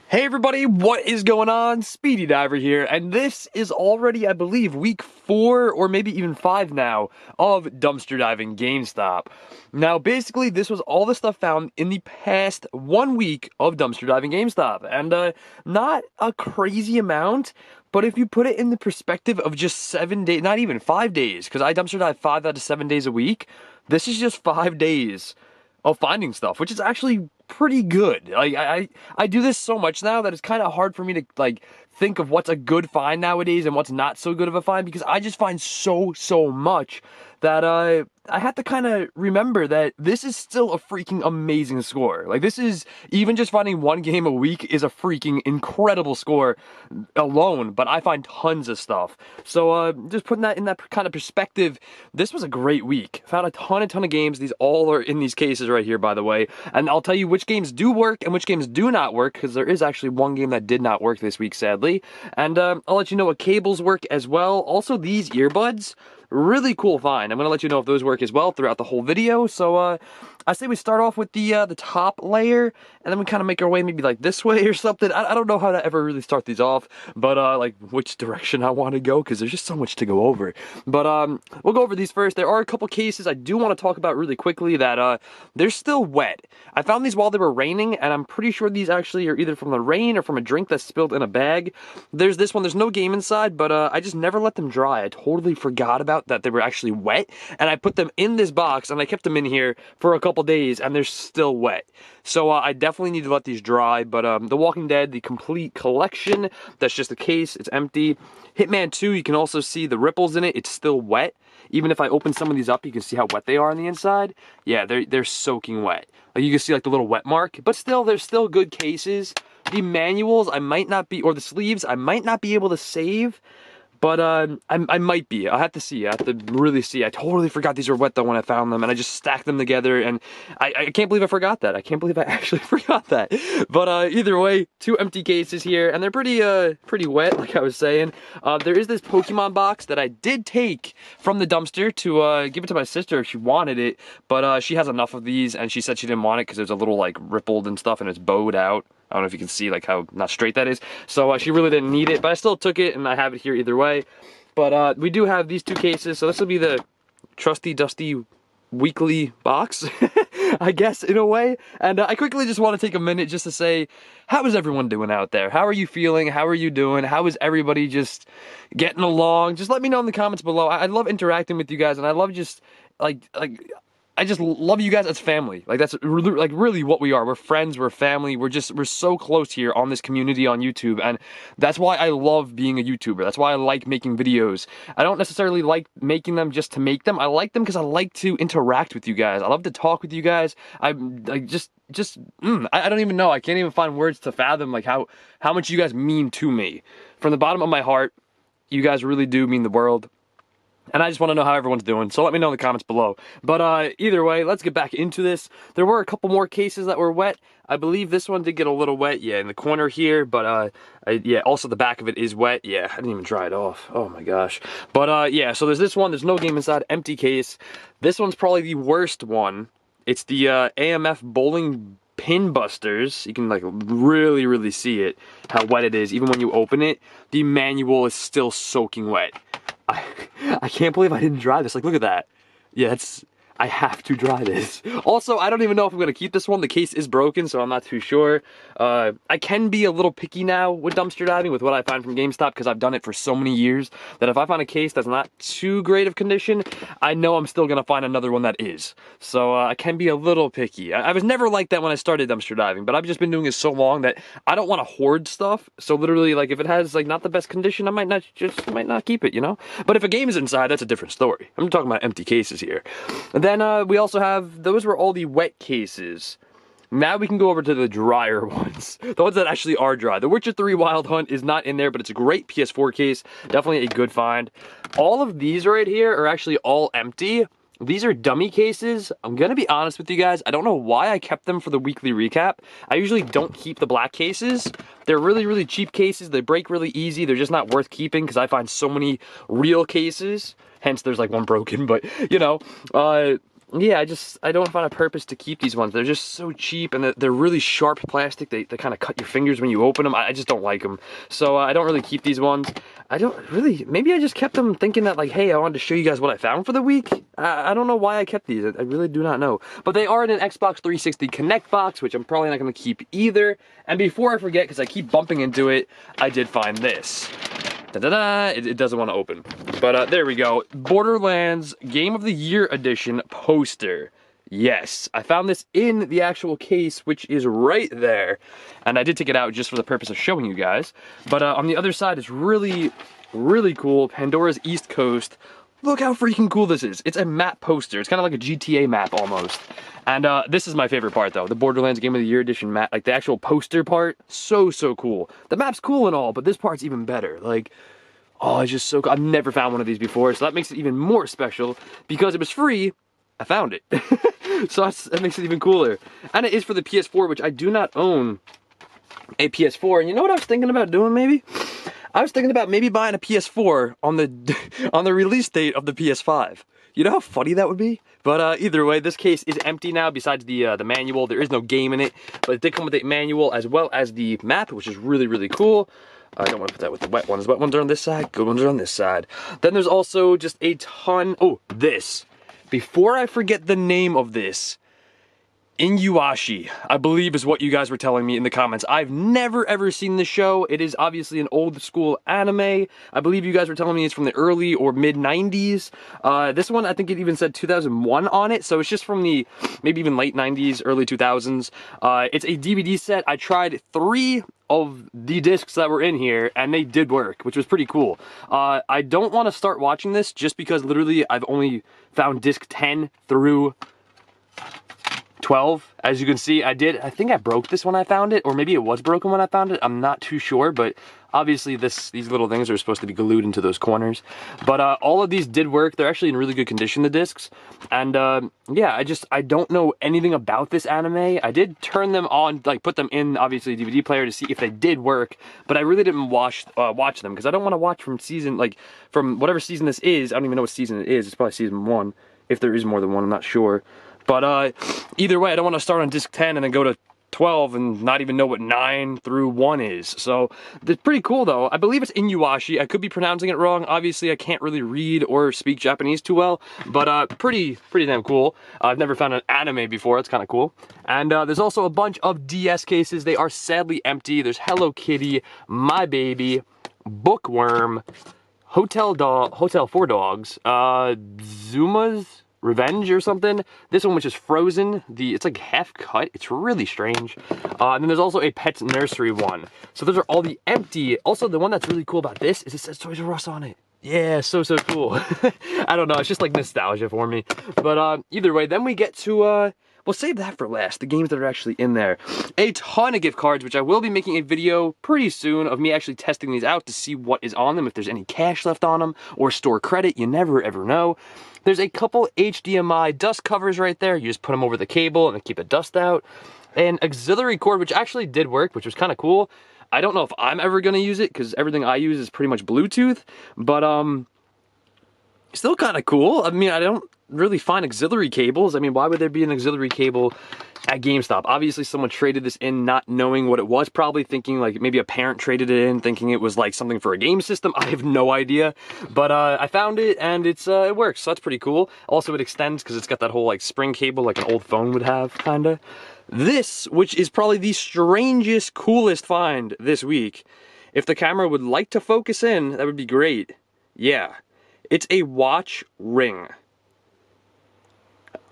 Hey everybody, what is going on? Speedy Diver here, and this is already, I believe, week 4 or maybe even 5 now of Dumpster Diving GameStop. Now, basically, this was all the stuff found in the past 1 week of Dumpster Diving GameStop, and not a crazy amount, but if you put it in the perspective of just 7 days, not even 5 days, because I dumpster dive 5 out of 7 days a week, this is just 5 days of finding stuff, which is actually pretty good. Like I do this so much now that it's kind of hard for me to like think of what's a good find nowadays and what's not so good of a find, because I just find so much that I have to kind of remember that this is still a freaking amazing score. Like, this is, even just finding 1 game a week is a freaking incredible score alone, but I find tons of stuff. So just putting that in that kind of perspective, this was a great week. Found a ton of games. These all are in these cases right here, by the way, and I'll tell you which games do work and which games do not work, because there is actually 1 game that did not work this week, sadly, and I'll let you know what cables work as well. Also, these earbuds, really cool find. I'm gonna let you know if those work as well throughout the whole video. So I say we start off with the top layer, and then we kind of make our way maybe like this way or something. I don't know how to ever really start these off, but like which direction I want to go, because there's just so much to go over. But we'll go over these first. There are a couple cases I do want to talk about really quickly that they're still wet. I found these while they were raining, and I'm pretty sure these actually are either from the rain or from a drink that spilled in a bag. There's this one, there's no game inside, but I just never let them dry. I totally forgot about that they were actually wet, and I put them in this box and I kept them in here for a couple days, and they're still wet. So I definitely need to let these dry. But The Walking Dead, the complete collection, that's just the case, it's empty. Hitman 2, you can also see the ripples in it, it's still wet. Even if I open some of these up, you can see how wet they are on the inside. Yeah, they're soaking wet. Like, you can see like the little wet mark, but still, they're still good cases. The manuals, I might not be, or the sleeves, I might not be able to save, but I might be. I'll have to see. I have to really see. I totally forgot these were wet though when I found them, and I just stacked them together, and I can't believe I forgot that. I can't believe I actually forgot that. But either way, 2 empty cases here, and they're pretty wet, like I was saying. There is this Pokemon box that I did take from the dumpster to give it to my sister if she wanted it, but she has enough of these, and she said she didn't want it because it was a little like rippled and stuff, and it's bowed out. I don't know if you can see like how not straight that is. So she really didn't need it, but I still took it, and I have it here either way. But we do have these 2 cases, so this will be the trusty dusty weekly box, I guess, in a way. And I quickly just want to take a minute just to say, how is everyone doing out there? How are you feeling? How are you doing? How is everybody just getting along? Just let me know in the comments below. I love interacting with you guys, and I love just like I just love you guys as family. Like, that's like really what we are. We're friends, we're family, we're so close here on this community on YouTube, and that's why I love being a YouTuber. That's why I like making videos. I don't necessarily like making them just to make them. I like them because I like to interact with you guys. I love to talk with you guys. I don't even know. I can't even find words to fathom like how much you guys mean to me. From the bottom of my heart, you guys really do mean the world. And I just want to know how everyone's doing, so let me know in the comments below. But either way, let's get back into this. There were a couple more cases that were wet. I believe this one did get a little wet, yeah, in the corner here, but yeah, also the back of it is wet. Yeah, I didn't even dry it off. Oh my gosh. But yeah, so there's this one, there's no game inside, empty case. This one's probably the worst one. It's the AMF Bowling Pin Busters. You can like really see it, how wet it is. Even when you open it, the manual is still soaking wet. I can't believe I didn't dry this. Like, look at that. Yeah, I have to dry this. Also, I don't even know if I'm going to keep this one. The case is broken, so I'm not too sure. I can be a little picky now with dumpster diving with what I find from GameStop, because I've done it for so many years that if I find a case that's not too great of condition, I know I'm still going to find another one that is. So I can be a little picky. I was never like that when I started dumpster diving, but I've just been doing it so long that I don't want to hoard stuff. So literally, like, if it has like not the best condition, I might not keep it, you know? But if a game is inside, that's a different story. I'm talking about empty cases here. And then we also have, those were all the wet cases. Now we can go over to the drier ones. The ones that actually are dry. The Witcher 3 Wild Hunt is not in there, but it's a great PS4 case. Definitely a good find. All of these right here are actually all empty. These are dummy cases. I'm gonna be honest with you guys. I don't know why I kept them for the weekly recap. I usually don't keep the black cases. They're really cheap cases. They break really easy. They're just not worth keeping because I find so many real cases. Hence, there's like one broken, but you know. yeah, I don't find a purpose to keep these ones. They're just so cheap, and they're really sharp plastic. They kind of cut your fingers when you open them. I just don't like them. So I don't really keep these ones. I don't really, maybe I just kept them thinking that like, hey, I wanted to show you guys what I found for the week. I don't know why I kept these. I really do not know. But they are in an Xbox 360 Connect box, which I'm probably not going to keep either. And before I forget, because I keep bumping into it, I did find this. Da-da-da, it doesn't want to open. But there we go. Borderlands Game of the Year Edition poster. Yes, I found this in the actual case, which is right there. And I did take it out just for the purpose of showing you guys. But on the other side, it's really, really cool. Pandora's East Coast. Look how freaking cool this is. It's a map poster. It's kind of like a GTA map almost. And this is my favorite part though. The Borderlands Game of the Year Edition map, like the actual poster part, so cool. The map's cool and all, but this part's even better. Like, oh, it's just so cool. I've never found one of these before, so that makes it even more special. Because it was free, I found it. So that makes it even cooler. And it is for the PS4, which I do not own a PS4. And you know what I was thinking about doing maybe? I was thinking about maybe buying a PS4 on the release date of the PS5. You know how funny that would be? But either way, this case is empty now besides the manual. There is no game in it, but it did come with a manual as well as the map, which is really, really cool. I don't want to put that with the wet ones. Wet ones are on this side, good ones are on this side. Then there's also just a ton, oh, this. Before I forget the name of this, Inuyasha, I believe is what you guys were telling me in the comments. I've never ever seen the show. It is obviously an old school anime. I believe you guys were telling me it's from the early or mid 90s. This one, I think it even said 2001 on it. So it's just from the maybe even late 90s, early 2000s. It's a DVD set. I tried 3 of the discs that were in here and they did work, which was pretty cool. I don't want to start watching this just because literally I've only found disc 10 through 12. As you can see, I think I broke this when I found it, or maybe it was broken when I found it. I'm not too sure, but obviously these little things are supposed to be glued into those corners. But all of these did work. They're actually in really good condition, the discs. And yeah, I don't know anything about this anime. I did turn them on, like put them in obviously a DVD player to see if they did work, but I really didn't watch them because I don't want to watch from whatever season this is. I don't even know what season it is. It's probably season 1. If there is more than one, I'm not sure. But either way, I don't want to start on disc 10 and then go to 12 and not even know what 9 through 1 is. So it's pretty cool though. I believe it's Inuyasha. I could be pronouncing it wrong. Obviously, I can't really read or speak Japanese too well, but pretty damn cool. I've never found an anime before. It's kind of cool. And there's also a bunch of DS cases. They are sadly empty. There's Hello Kitty, My Baby, Bookworm, Hotel 4 Dogs, Zuma's Revenge or something. This one, which is frozen, it's like half cut. It's really strange. And then there's also a Pet Nursery one. So those are all the empty. Also, the one that's really cool about this is it says Toys R Us on it. Yeah, so cool. I don't know, it's just like nostalgia for me. But either way, then we get to we'll save that for last, the games that are actually in there. A ton of gift cards, which I will be making a video pretty soon of me actually testing these out to see what is on them, if there's any cash left on them, or store credit, you never ever know. There's a couple HDMI dust covers right there. You just put them over the cable and they keep the dust out. An auxiliary cord, which actually did work, which was kind of cool. I don't know if I'm ever going to use it because everything I use is pretty much Bluetooth, but still kind of cool. I mean, I don't really find auxiliary cables. I mean, why would there be an auxiliary cable at GameStop? Obviously, someone traded this in not knowing what it was, probably thinking like maybe a parent traded it in thinking it was like something for a game system. I have no idea, but I found it and it works, so that's pretty cool. Also, it extends because it's got that whole like spring cable like an old phone would have, kinda. This, which is probably the strangest, coolest find this week. If the camera would like to focus in, that would be great. Yeah. It's a watch ring.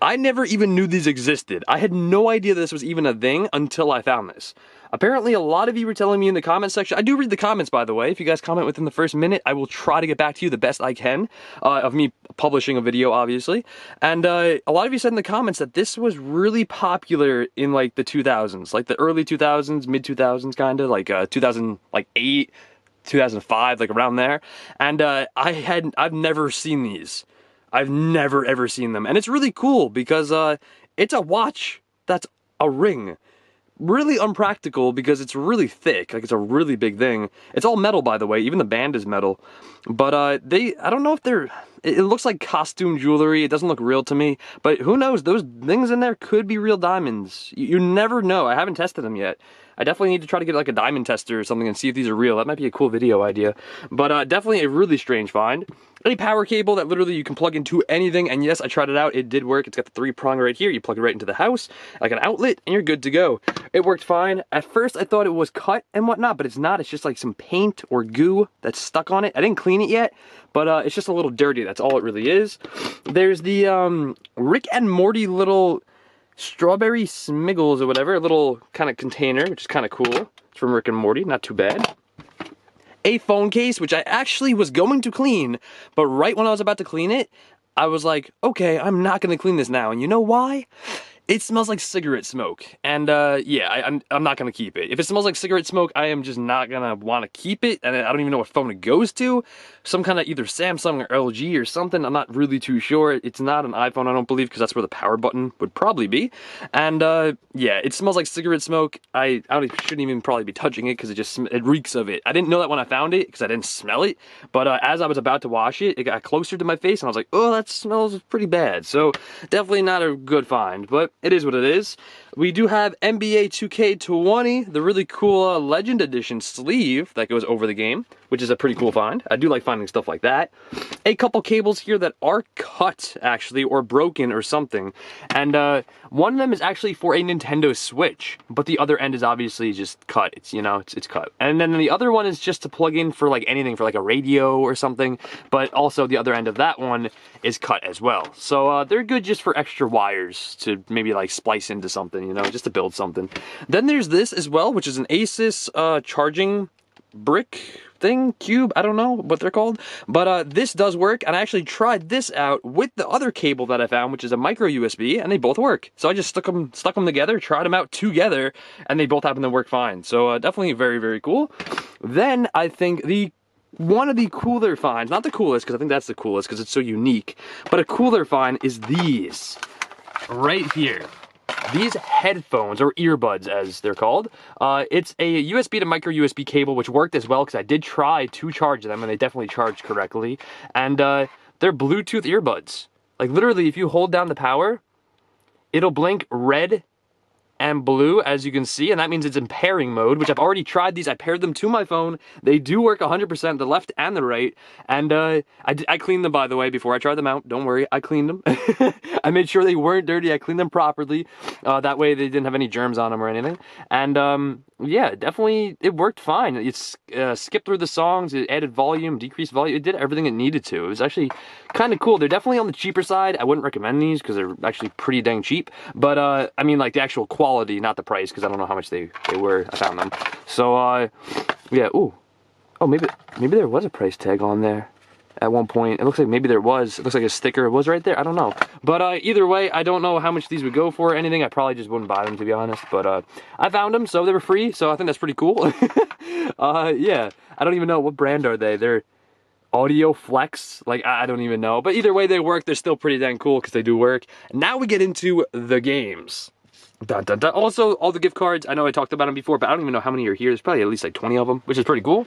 I never even knew these existed. I had no idea this was even a thing until I found this. Apparently, a lot of you were telling me in the comment section. I do read the comments, by the way. If you guys comment within the first minute, I will try to get back to you the best I can of me publishing a video, obviously. And a lot of you said in the comments that this was really popular in like the 2000s, like the early 2000s, mid 2000s, kind of like 2008, 2005, like around there. And I've never seen these. I've never ever seen them, and it's really cool because it's a watch that's a ring. really unpractical because it's really thick, like it's a really big thing. It's all metal, by the way, even the band is metal. But I don't know if it looks like costume jewelry, it doesn't look real to me, but who knows, those things in there could be real diamonds. You never know, I haven't tested them yet. I definitely need to try to get like a diamond tester or something and see if these are real. That might be a cool video idea. But definitely a really strange find. A power cable that literally you can plug into anything, and yes, I tried it out, it did work. It's got the 3-prong right here, you plug it right into the house, like an outlet, and you're good to go. It worked fine. At first I thought it was cut and whatnot, but it's not. It's just like some paint or goo that's stuck on it. I didn't clean it yet, but it's just a little dirty, that's all it really is. There's the Rick and Morty little strawberry smiggles or whatever, a little kind of container, which is kind of cool. It's from Rick and Morty, not too bad. A phone case, which I actually was going to clean, but right when I was about to clean it, I was like, okay, I'm not going to clean this now. And you know why? It smells like cigarette smoke, and yeah, I'm not gonna keep it. If it smells like cigarette smoke, I am just not gonna want to keep it, and I don't even know what phone it goes to. Some kind of either Samsung or LG or something, I'm not really too sure. It's not an iPhone, I don't believe, because that's where the power button would probably be. And yeah, it smells like cigarette smoke. I shouldn't even probably be touching it, because it reeks of it. I didn't know that when I found it, because I didn't smell it, but as I was about to wash it, it got closer to my face, and I was like, oh, that smells pretty bad. So definitely not a good find, but it is what it is. We do have NBA 2K20, the really cool Legend Edition sleeve that goes over the game, which is a pretty cool find. I do like finding stuff like that. A couple cables here that are cut, actually, or broken or something. And one of them is actually for a Nintendo Switch, but the other end is obviously just cut. It's, you know, it's cut. And then the other one is just to plug in for like anything, for like a radio or something, but also the other end of that one is cut as well. So they're good just for extra wires to maybe like splice into something, you know, just to build something. Then there's this as well, which is an Asus charging brick thing, cube, I don't know what they're called, but this does work, and I actually tried this out with the other cable that I found, which is a micro USB, and they both work. So I just stuck them together, tried them out together, and they both happen to work fine. So definitely very, very cool. Then I think one of the cooler finds, not the coolest, because I think that's the coolest because it's so unique, but a cooler find is these right here. These headphones, or earbuds as they're called, it's a USB to micro USB cable, which worked as well because I did try to charge them and they definitely charged correctly. And they're Bluetooth earbuds. Like literally, if you hold down the power, it'll blink red and blue, as you can see, and that means it's in pairing mode, which I've already tried these. I paired them to my phone. They do work 100%, the left and the right, and I cleaned them, by the way, before I tried them out. Don't worry, I cleaned them. I made sure they weren't dirty. I cleaned them properly. That way they didn't have any germs on them or anything. And yeah, definitely, it worked fine. It's skipped through the songs, it added volume, decreased volume, it did everything it needed to. It was actually kind of cool. They're definitely on the cheaper side. I wouldn't recommend these because they're actually pretty dang cheap, but I mean like the actual quality, not the price, because I don't know how much they were. I found them. So yeah, ooh. Oh, maybe there was a price tag on there at one point. It looks like maybe there was. It looks like a sticker was right there. I don't know. But either way, I don't know how much these would go for or anything. I probably just wouldn't buy them, to be honest. But I found them, so they were free. So I think that's pretty cool. Yeah, I don't even know. What brand are they? They're Audio Flex. Like, I don't even know. But either way they work, they're still pretty dang cool because they do work. Now we get into the games. Dun, dun, dun. Also, all the gift cards. I know I talked about them before, but I don't even know how many are here. There's probably at least like 20 of them, which is pretty cool.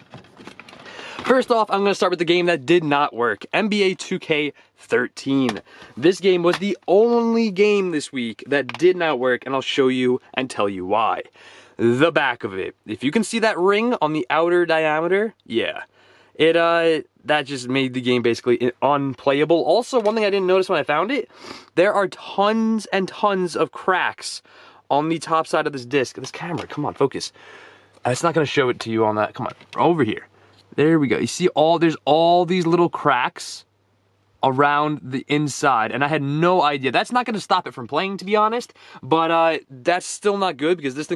First off, I'm going to start with the game that did not work, NBA 2K13. This game was the only game this week that did not work, and I'll show you and tell you why. The back of it. If you can see that ring on the outer diameter, yeah. That just made the game basically unplayable. Also, one thing I didn't notice when I found it, there are tons and tons of cracks on the top side of this disc. This camera, come on, focus. It's not going to show it to you on that. Come on, over here. There we go. You see there's all these little cracks around the inside, and I had no idea. That's not going to stop it from playing, to be honest, but that's still not good because this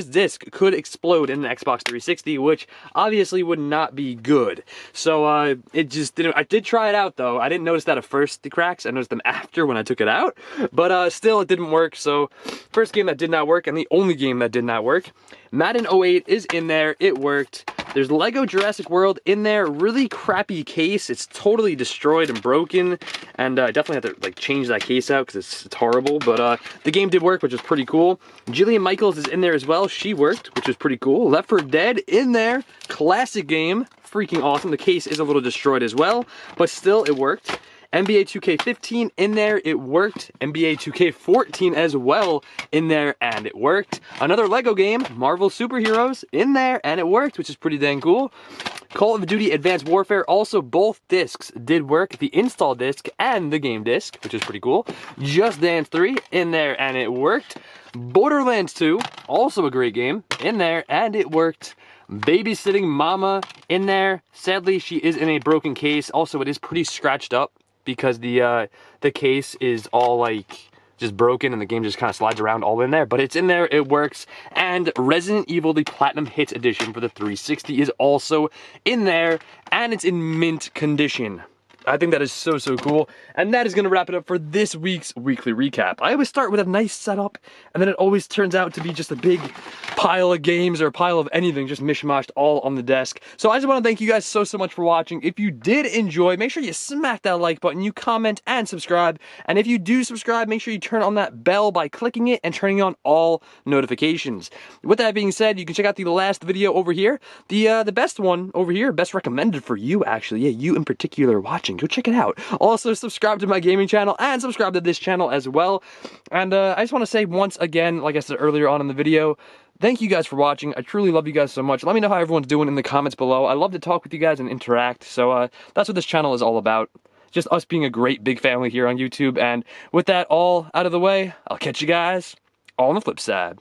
disc could explode in an Xbox 360, which obviously would not be good. So it just didn't. I did try it out though. I didn't notice that at first, the cracks. I noticed them after when I took it out, but still it didn't work. So first game that did not work, and the only game that did not work. Madden 08 is in there. It worked. There's Lego Jurassic World in there. Really crappy case. It's totally destroyed and broken, and I definitely have to like change that case out because it's horrible. But the game did work, which was pretty cool. Jillian Michaels is in there as well. She worked, which was pretty cool. Left 4 Dead in there. Classic game. Freaking awesome. The case is a little destroyed as well, but still it worked. NBA 2K15 in there, it worked. NBA 2K14 as well in there, and it worked. Another Lego game, Marvel Superheroes, in there, and it worked, which is pretty dang cool. Call of Duty Advanced Warfare, also both discs did work, the install disc and the game disc, which is pretty cool. Just Dance 3 in there, and it worked. Borderlands 2, also a great game, in there, and it worked. Babysitting Mama in there. Sadly, she is in a broken case. Also, it is pretty scratched up because the case is all like just broken and the game just kind of slides around all in there, but it's in there, it works. And Resident Evil, the Platinum Hits Edition for the 360 is also in there, and it's in mint condition. I think that is so cool. And that is going to wrap it up for this week's weekly recap. I always start with a nice setup, and then it always turns out to be just a big pile of games or a pile of anything just mishmashed all on the desk. So I just want to thank you guys so much for watching. If you did enjoy, make sure you smack that like button, you comment and subscribe. And if you do subscribe, make sure you turn on that bell by clicking it and turning on all notifications. With that being said, you can check out the last video over here. The best one over here, best recommended for you actually. Yeah, you in particular watching. Go check it out. Also, subscribe to my gaming channel and subscribe to this channel as well. And I just want to say once again, like I said earlier on in the video, thank you guys for watching. I truly love you guys so much. Let me know how everyone's doing in the comments below. I love to talk with you guys and interact. So that's what this channel is all about. Just us being a great big family here on YouTube. And with that all out of the way, I'll catch you guys all on the flip side.